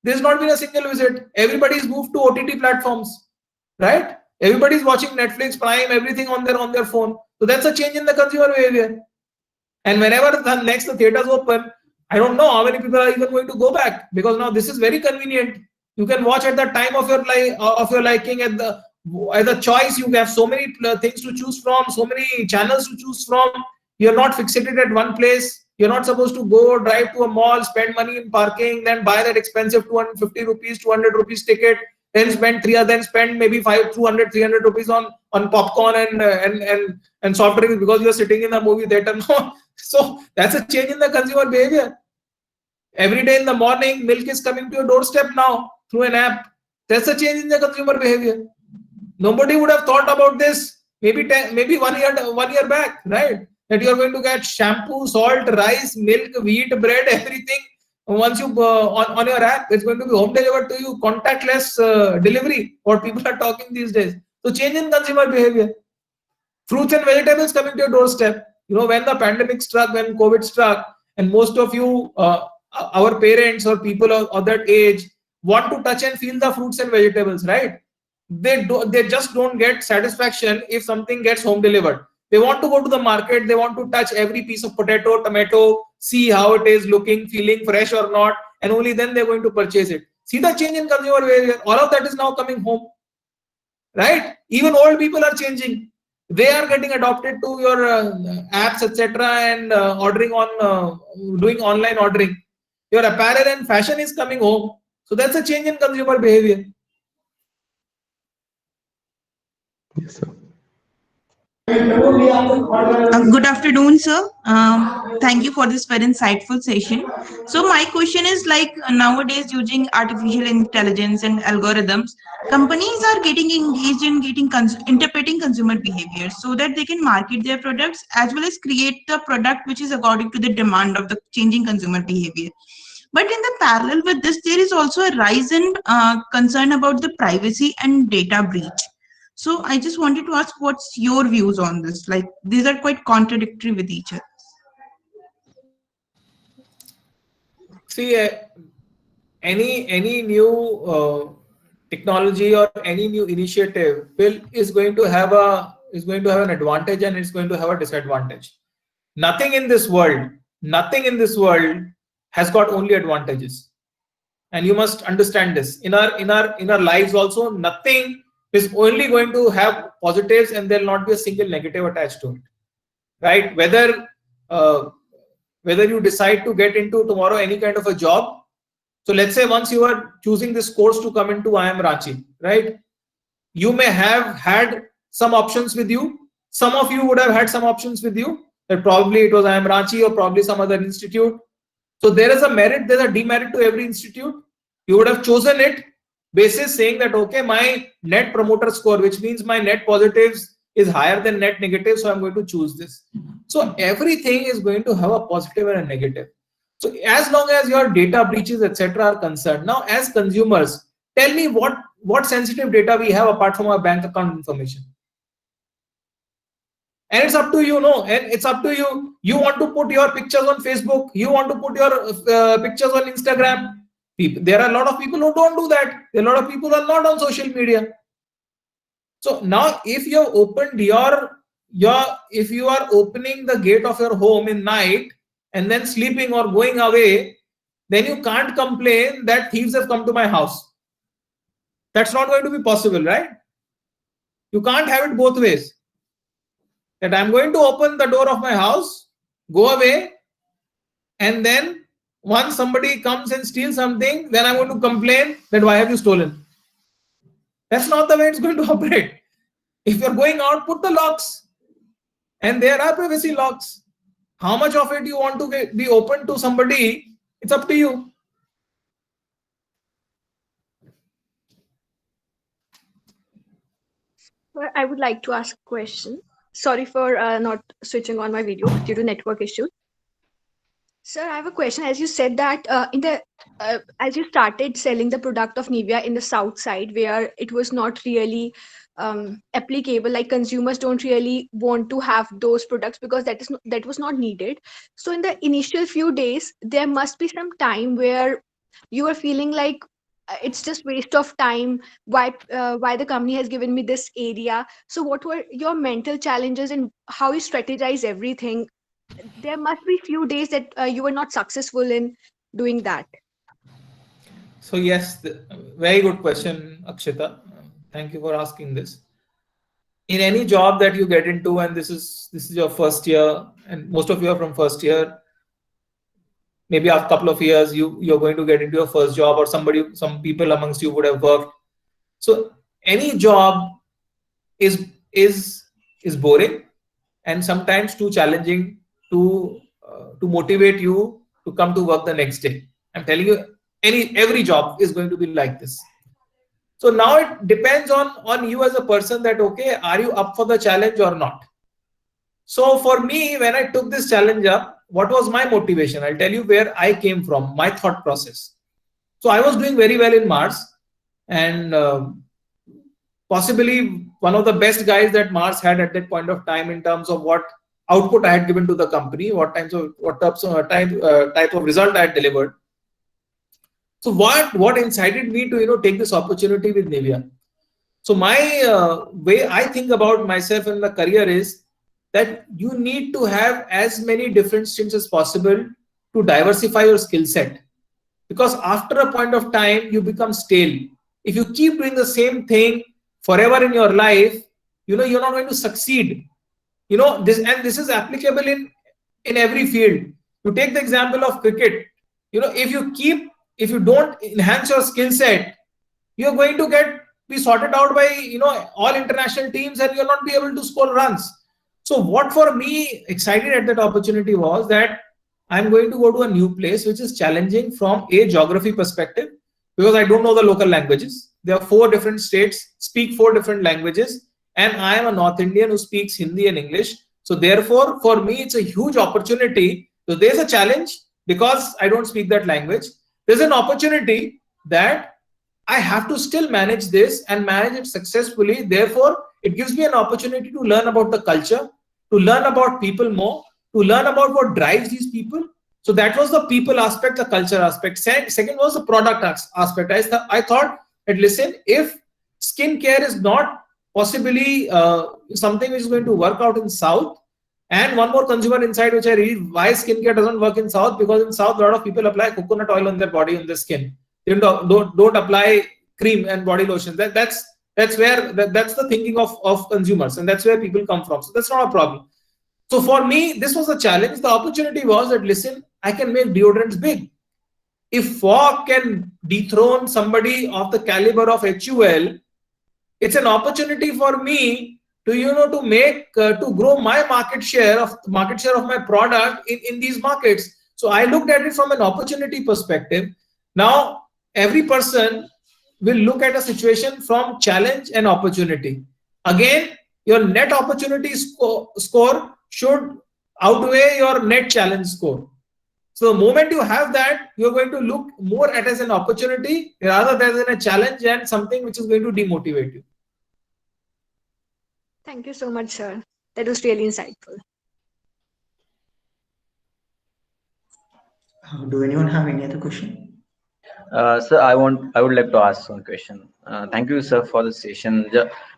There's not been a single visit. Everybody's moved to OTT platforms, right? Everybody's watching Netflix, Prime, everything on their phone. So that's a change in the consumer behavior. And whenever the theaters open, I don't know how many people are even going to go back, because now this is very convenient. You can watch at the time of your liking, at the choice. You have so many things to choose from, so many channels to choose from. You're not fixated at one place. You're not supposed to go drive to a mall, spend money in parking, then buy that expensive 250 rupees, 200 rupees ticket, then spend maybe 200, 300 rupees on popcorn and soft drinks because you're sitting in a movie theater. No. So that's a change in the consumer behavior. Every day in the morning, milk is coming to your doorstep now through an app. That's a change in the consumer behavior. Nobody would have thought about this maybe 1 year back, right? That you are going to get shampoo, salt, rice, milk, wheat, bread, everything. Once you on your app, it's going to be home delivered to you, contactless delivery. What people are talking these days. So change in consumer behavior. Fruits and vegetables coming to your doorstep. When the pandemic struck, when COVID struck, and most of you, our parents or people of that age, want to touch and feel the fruits and vegetables, right? They just don't get satisfaction if something gets home delivered. They want to go to the market, they want to touch every piece of potato, tomato, see how it is looking, feeling fresh or not, and only then they're going to purchase it. See the change in consumer behavior. All of that is now coming home, right? Even old people are changing. They are getting adopted to your apps, etc., and ordering on doing online ordering. Your apparel and fashion is coming home. So that's a change in consumer behavior. Yes, sir. Good afternoon, sir. Thank you for this very insightful session. So my question is like nowadays using artificial intelligence and algorithms, companies are getting engaged in interpreting consumer behavior so that they can market their products as well as create the product which is according to the demand of the changing consumer behavior. But in the parallel with this, there is also a rise in concern about the privacy and data breach. So I just wanted to ask, what's your views on this? Like these are quite contradictory with each other. See, any new technology or any new initiative is going to have an advantage and it's going to have a disadvantage. Nothing in this world has got only advantages, and you must understand this. In our lives also, nothing is only going to have positives and there will not be a single negative attached to it, right? Whether you decide to get into tomorrow any kind of a job. So let's say once you are choosing this course to come into IIM Ranchi, right? You may have had some options with you. Some of you would have had some options with you. That probably it was IIM Ranchi or probably some other institute. So there is a merit, there's a demerit to every institute. You would have chosen it basis saying that, okay, my net promoter score, which means my net positives is higher than net negative, so I'm going to choose this. So everything is going to have a positive and a negative. So as long as your data breaches, etc., are concerned, now as consumers, tell me what sensitive data we have apart from our bank account information. And it's up to you, and it's up to you. You want to put your pictures on Facebook, you want to put your pictures on Instagram. There are a lot of people who don't do that. There are a lot of people who are not on social media. So now if you have opened if you are opening the gate of your home in night and then sleeping or going away, then you can't complain that thieves have come to my house. That's not going to be possible, right? You can't have it both ways. That I'm going to open the door of my house, go away, and then once somebody comes and steals something, then I'm going to complain that why have you stolen? That's not the way it's going to operate. If you're going out, put the locks. And there are privacy locks. How much of it you want to be open to somebody, it's up to you. I would like to ask a question. Sorry for not switching on my video due to network issues. Sir, I have a question. As you said that as you started selling the product of Nivea in the south side, where it was not really applicable, like consumers don't really want to have those products because that was not needed. So in the initial few days, there must be some time where you are feeling like it's just waste of time. Why the company has given me this area? So what were your mental challenges and how you strategize everything? There must be few days that you were not successful in doing that. So yes, very good question, Akshita. Thank you for asking this. In any job that you get into, and this is your first year, and most of you are from first year, maybe after a couple of years you're going to get into your first job, or some people amongst you would have worked. So any job is boring and sometimes too challenging to motivate you to come to work the next day. I'm telling you, every job is going to be like this. So now it depends on you as a person that, okay, are you up for the challenge or not? So for me, when I took this challenge up, what was my motivation? I'll tell you where I came from, my thought process. So I was doing very well in Mars, and possibly one of the best guys that Mars had at that point of time in terms of what output I had given to the company, what type of result I had delivered. So what incited me to take this opportunity with Nivea? So my way I think about myself in the career is that you need to have as many different stints as possible to diversify your skill set, because after a point of time you become stale. If you keep doing the same thing forever in your life, you're not going to succeed. This is applicable in every field. You take the example of cricket. If you don't enhance your skill set, you're going to be sorted out by all international teams, and you'll not be able to score runs. So what for me excited at that opportunity was that I'm going to go to a new place which is challenging from a geography perspective, because I don't know the local languages. There are 4 different states, speak 4 different languages, and I am a North Indian who speaks Hindi and English. So therefore, for me, it's a huge opportunity. So there's a challenge because I don't speak that language. There's an opportunity that I have to still manage this and manage it successfully. Therefore, it gives me an opportunity to learn about the culture, to learn about people more, to learn about what drives these people. So that was the people aspect, the culture aspect. Second was the product aspect. I thought that, listen, if skincare is not possibly something which is going to work out in South, and one more consumer insight which I read, why skincare doesn't work in South, because in South, a lot of people apply coconut oil on their body, on their skin. They don't apply cream and body lotion. That's the thinking of consumers, and that's where people come from. So that's not a problem. So for me, this was a challenge. The opportunity was that, listen, I can make deodorants big. If Fog can dethrone somebody of the caliber of HUL, it's an opportunity for me to grow my market share of my product in these markets. So I looked at it from an opportunity perspective. Now every person will look at a situation from challenge and opportunity. Again, your net opportunity score should outweigh your net challenge score. So the moment you have that, you're going to look more at it as an opportunity rather than a challenge and something which is going to demotivate you. Thank you so much, sir. That was really insightful. Do anyone have any other question? Sir, I would like to ask one question. Thank you, sir, for the session.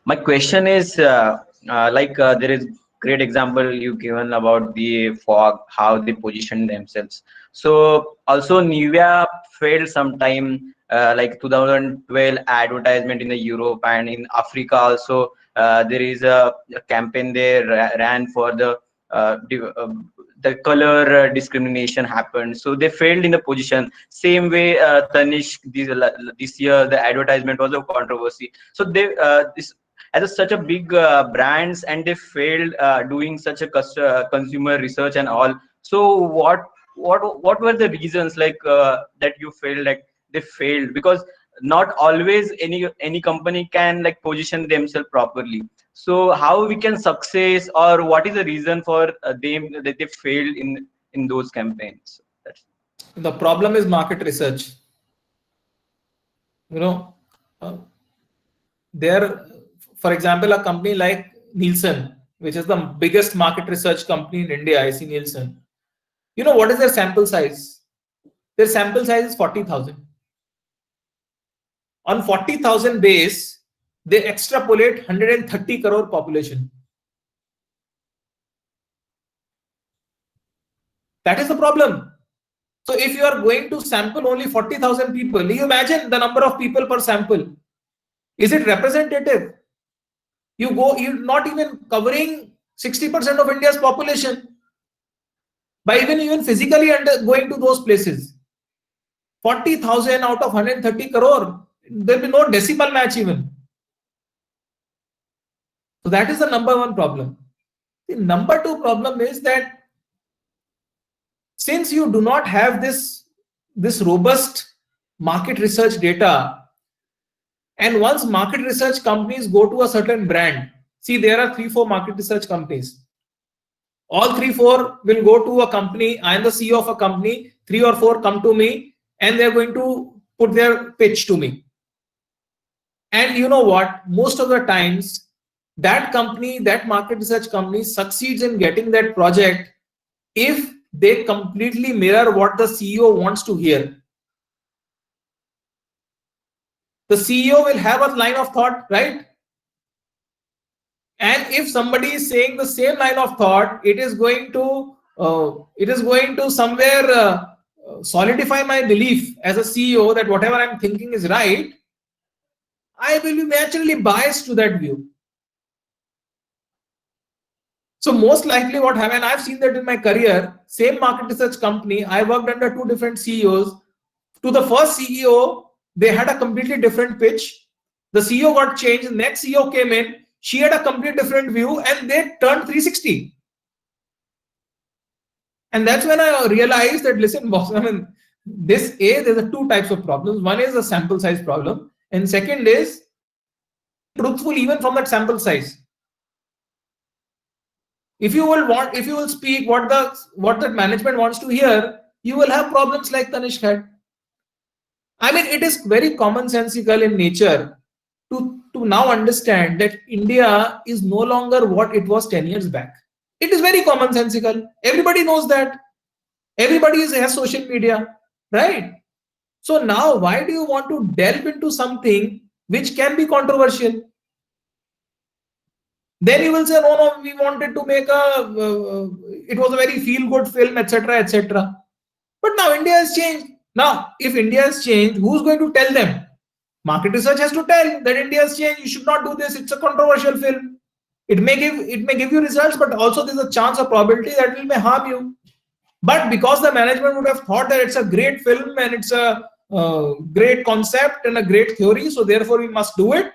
My question is, there is great example you given about the Fog, how they position themselves. So also Nivea failed sometime, like 2012 advertisement in the Europe and in Africa also. There is a campaign they ran for the color discrimination happened, so they failed in the position. Same way, Tanishq, this year the advertisement was a controversy. So they this as such a big brands, and they failed doing such a consumer research and all. So what were the reasons that you failed, like they failed? Because not always any company can position themselves properly. So how we can success, or what is the reason for them that they failed in those campaigns? The problem is market research. For example, a company like Nielsen, which is the biggest market research company in India, IC Nielsen. What is their sample size? Their sample size is 40,000. On 40,000 base, they extrapolate 130 crore population. That is the problem. So if you are going to sample only 40,000 people, you imagine the number of people per sample. Is it representative? You're not even covering 60% of India's population by even physically going to those places. 40,000 out of 130 crore, there will be no decimal match even. So that is the number one problem. The number two problem is that since you do not have this robust market research data, And once market research companies go to a certain brand, see, there are 3-4 market research companies. All 3-4 will go to a company. I am the CEO of a company. 3 or 4 come to me and they're going to put their pitch to me. And you know what? Most of the times, that company, that market research company succeeds in getting that project if they completely mirror what the CEO wants to hear. The CEO will have a line of thought, right? And if somebody is saying the same line of thought, it is going to somewhere solidify my belief as a CEO that whatever I'm thinking is right. I will be naturally biased to that view. So most likely what happened, I've seen that in my career, same market research company, I worked under 2 different CEOs. To the first CEO, they had a completely different pitch. The CEO got changed, the next CEO came in, she had a completely different view and they turned 360. And that's when I realized that, listen, boss, I mean, there's 2 types of problems. One is a sample size problem. And second is truthful even from that sample size. If you will speak what the management wants to hear, you will have problems like Tanishq had. I mean, it is very commonsensical in nature to now understand that India is no longer what it was 10 years back. It is very commonsensical. Everybody knows that. Everybody has social media, right? So now, why do you want to delve into something which can be controversial? Then you will say, no, we wanted to make it was a very feel-good film, etc., etc. But now India has changed. Now, if India has changed, who's going to tell them? Market research has to tell that India has changed. You should not do this. It's a controversial film. It may give you results, but also there's a chance of probability that it may harm you. But because the management would have thought that it's a great film and it's a great concept and a great theory, so therefore we must do it.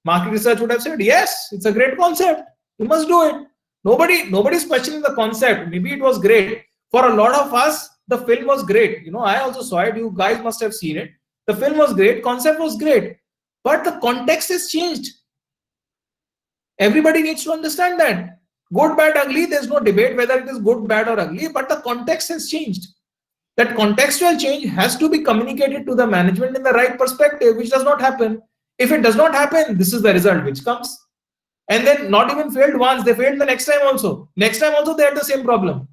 Market research would have said, yes, it's a great concept. You must do it. Nobody's questioning the concept. Maybe it was great. For a lot of us, the film was great. You know, I also saw it. You guys must have seen it. The film was great. Concept was great. But the context has changed. Everybody needs to understand that. Good, bad, ugly, there's no debate whether it is good, bad or ugly, but the context has changed. That contextual change has to be communicated to the management in the right perspective, which does not happen. If it does not happen, this is the result which comes. And then not even failed once, they failed the next time also. Next time also they had the same problem.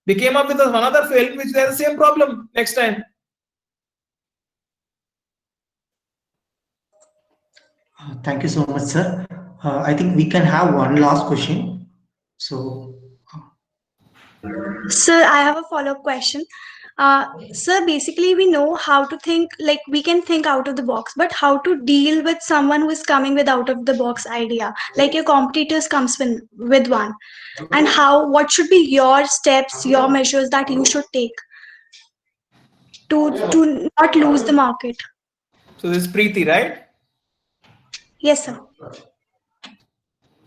They came up with another film which they had the same problem next time. Thank you so much, sir. I think we can have one last question. So, Sir, I have a follow-up question. Sir, basically we know how to think, like we can think out of the box, but how to deal with someone who is coming with out of the box idea, like your competitors comes with one, and what should be your steps, your measures that you should take to not lose the market? So this is Preeti, right? Yes, sir.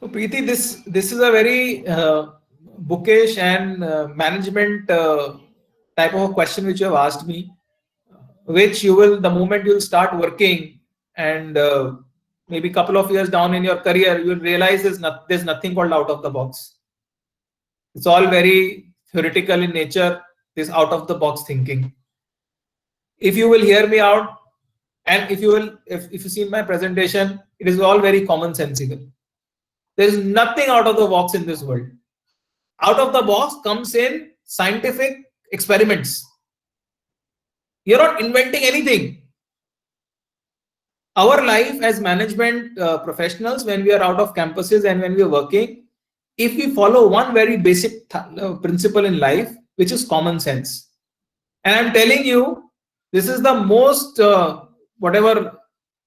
So Preeti, this is a very bookish and management type of a question which you have asked me, which you will, the moment you'll start working and maybe a couple of years down in your career, you'll realize there's nothing called out of the box. It's all very theoretical in nature, this out of the box thinking. If you will hear me out, and if you see my presentation, it is all very commonsensical. There is nothing out of the box in this world. Out of the box comes in scientific experiments. You're not inventing anything. Our life as management professionals, when we are out of campuses and when we are working, if we follow one very basic principle in life, which is common sense. And I'm telling you, this is the most whatever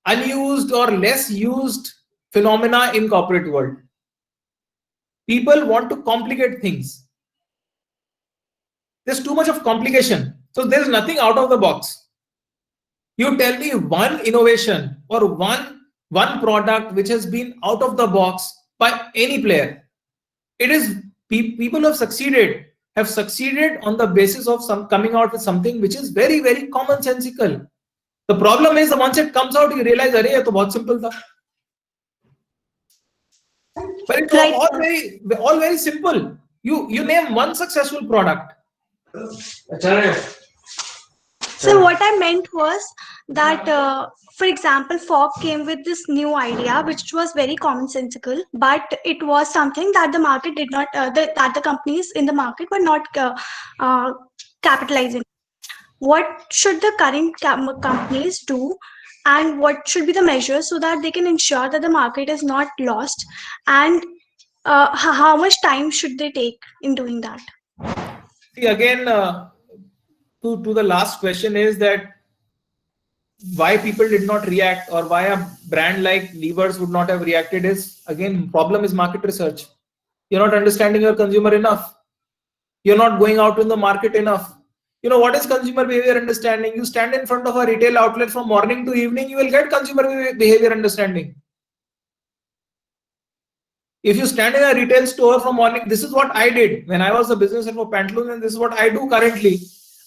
unused or less used phenomena in corporate world. People want to complicate things. There's too much of complication. So there's nothing out of the box. You tell me one innovation or one product which has been out of the box by any player. It is people who have succeeded on the basis of some coming out with something which is very, very commonsensical. The problem is, once it comes out, you realize, "Arey, ye to bahut simple tha." But it's Right. all very simple. You name one successful product. So what I meant was that, for example, Fog came with this new idea, which was very commonsensical, but it was something that the market did not, that the companies in the market were not capitalizing. What should the current companies do, and what should be the measures so that they can ensure that the market is not lost, and how much time should they take in doing that? See, again, to the last question is that why people did not react, or why a brand like Levers would not have reacted, is again, problem is market research. You're not understanding your consumer enough. You're not going out in the market enough. You know, what is consumer behavior understanding? You stand in front of a retail outlet from morning to evening, you will get consumer behavior understanding. If you stand in a retail store from morning, this is what I did when I was a business head for Pantaloons, and this is what I do currently.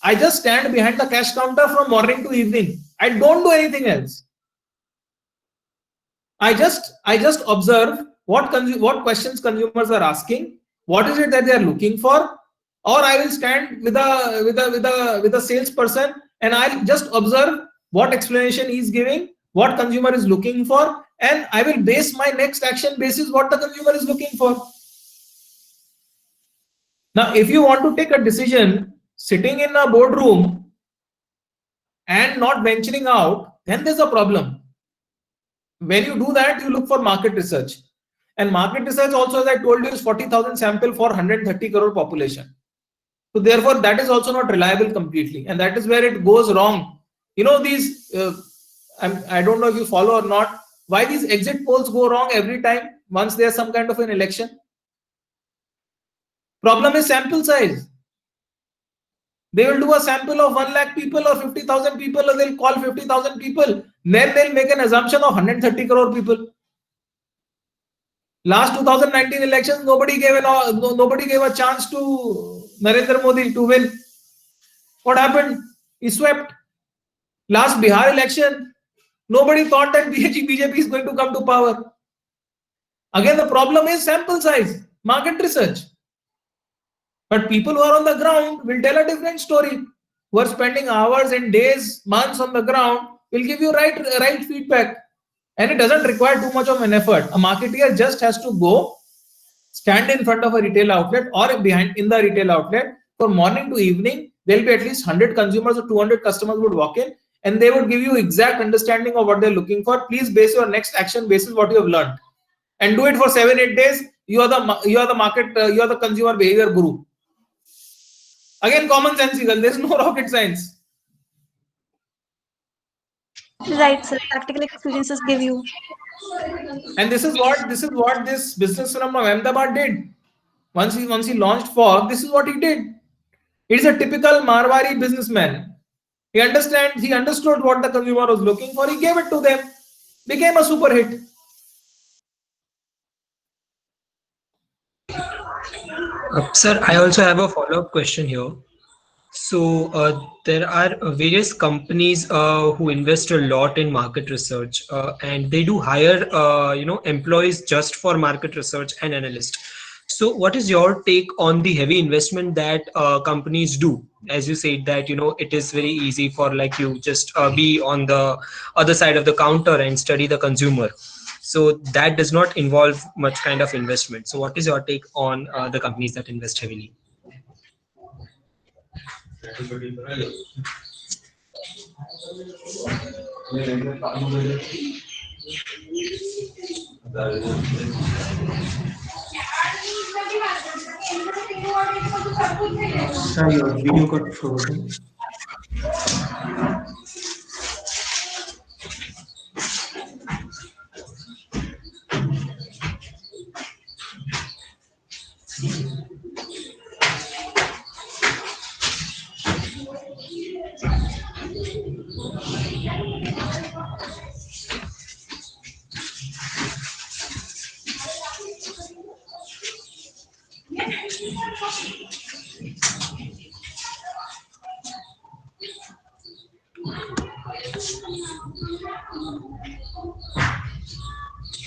I just stand behind the cash counter from morning to evening. I don't do anything else. I just observe what questions consumers are asking, what is it that they are looking for, or I will stand with a salesperson and I'll just observe what explanation he's giving, what consumer is looking for, and I will base my next action basis what the consumer is looking for. Now, if you want to take a decision sitting in a boardroom and not venturing out, then there's a problem. When you do that, you look for market research. And market research also, as I told you, is 40,000 sample for 130 crore population. So therefore, that is also not reliable completely. And that is where it goes wrong. You know, these, I don't know if you follow or not, why these exit polls go wrong every time once there's some kind of an election. Problem is sample size. They will do a sample of 1 lakh people or 50,000 people, or they'll call 50,000 people. Then they'll make an assumption of 130 crore people. Last 2019 elections, nobody gave a chance to Narendra Modi to win. What happened? He swept. Last Bihar election, nobody thought that BJP is going to come to power. Again, the problem is sample size, market research. But people who are on the ground will tell a different story. Who are spending hours and days, months on the ground will give you right feedback. And it doesn't require too much of an effort. A marketer just has to go, stand in front of a retail outlet or in the retail outlet from morning to evening. There'll be at least 100 consumers or 200 customers would walk in, and they would give you exact understanding of what they're looking for. Please base your next action basis what you have learned, and do it for 7-8 days. You are the consumer behavior guru. Again, common sensical. There's no rocket science. Right, sir. Practical experiences give you. And this is what this businessman from Ahmedabad did. Once he launched Fog, this is what he did. It is a typical Marwari businessman. He understood what the consumer was looking for. He gave it to them. Became a super hit. Sir, I also have a follow-up question here. So there are various companies who invest a lot in market research, and they do hire employees just for market research and analysts. So what is your take on the heavy investment that companies do? As you said that it is very easy for you just be on the other side of the counter and study the consumer. So that does not involve much kind of investment. So what is your take on the companies that invest heavily? Sir, your video got frozen.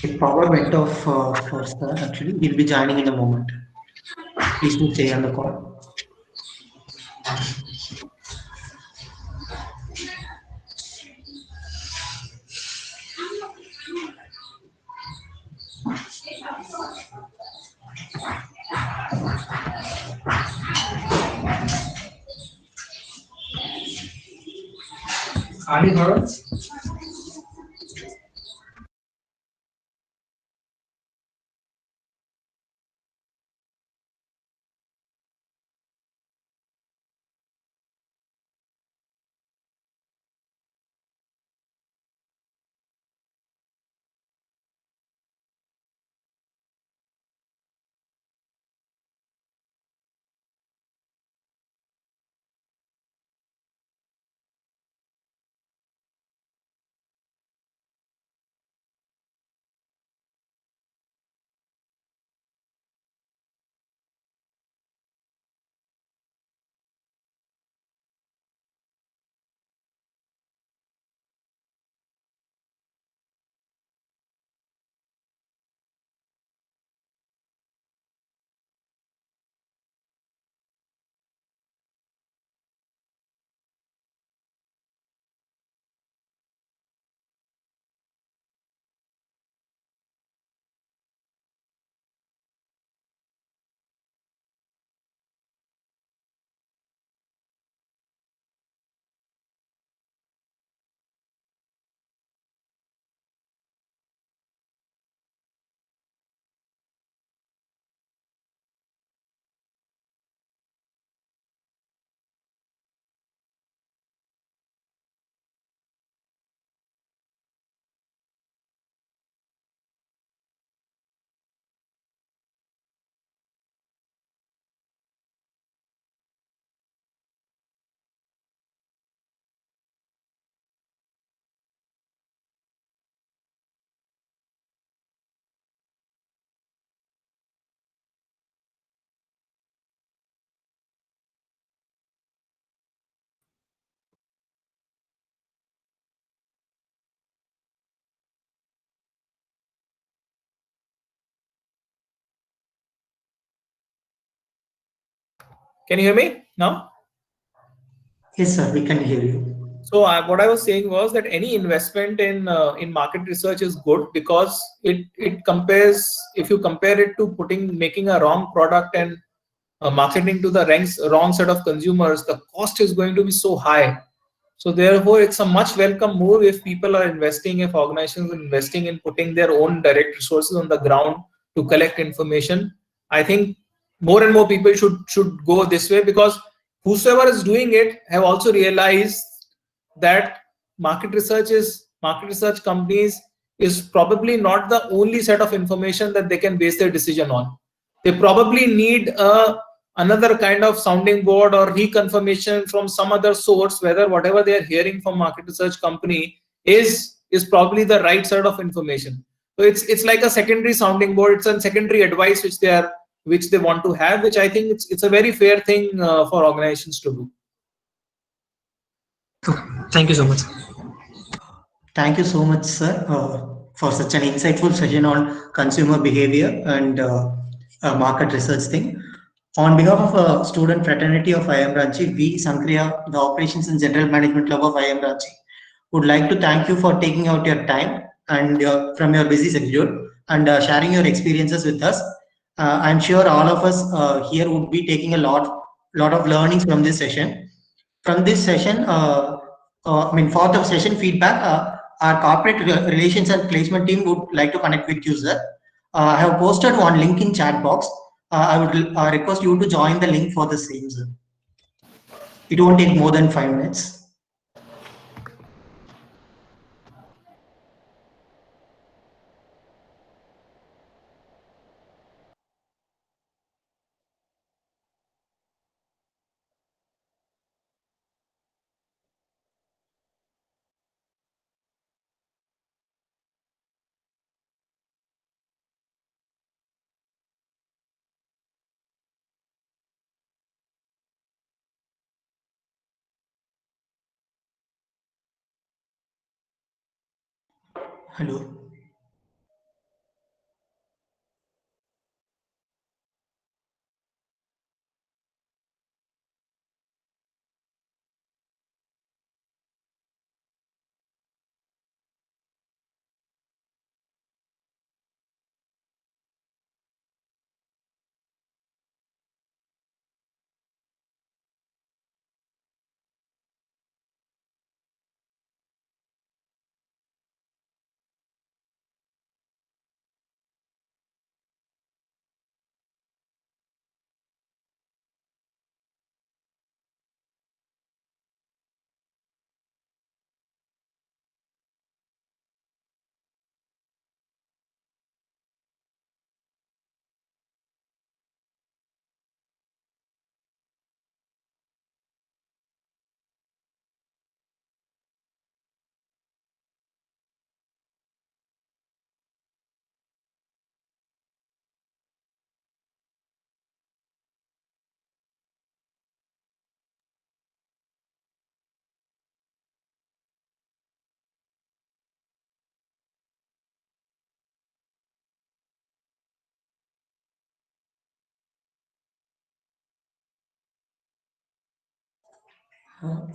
The power went off for sir. Actually, he'll be joining in a moment. Please do stay on the call. Are you heard? Can you hear me now? Yes, sir. We can hear you. So what I was saying was that any investment in market research is good because it compares. If you compare it to making a wrong product and marketing to the wrong set of consumers, the cost is going to be so high. So therefore, it's a much welcome move if people are investing, if organizations are investing in putting their own direct resources on the ground to collect information. I think more and more people should go this way, because whosoever is doing it have also realized that market research companies is probably not the only set of information that they can base their decision on. They probably need another kind of sounding board or reconfirmation from some other source, whether whatever they are hearing from market research company is probably the right sort of information. So it's like a secondary sounding board. It's a secondary advice which they want to have, which I think it's a very fair thing for organizations to do. Thank you so much. Thank you so much, sir, for such an insightful session on consumer behavior and market research thing. On behalf of student fraternity of IIM Ranchi, we, Sankriya, the Operations and General Management Club of IIM Ranchi, would like to thank you for taking out your time and from your busy schedule and sharing your experiences with us. I'm sure all of us here would be taking a lot of learnings from this session. From this session, for the session feedback, our corporate relations and placement team would like to connect with you, sir. I have posted one link in chat box. I would request you to join the link for the same, sir. It won't take more than 5 minutes. Hello.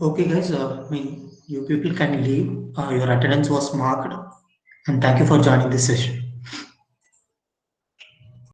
Okay, guys. You people can leave. Your attendance was marked, and thank you for joining this session.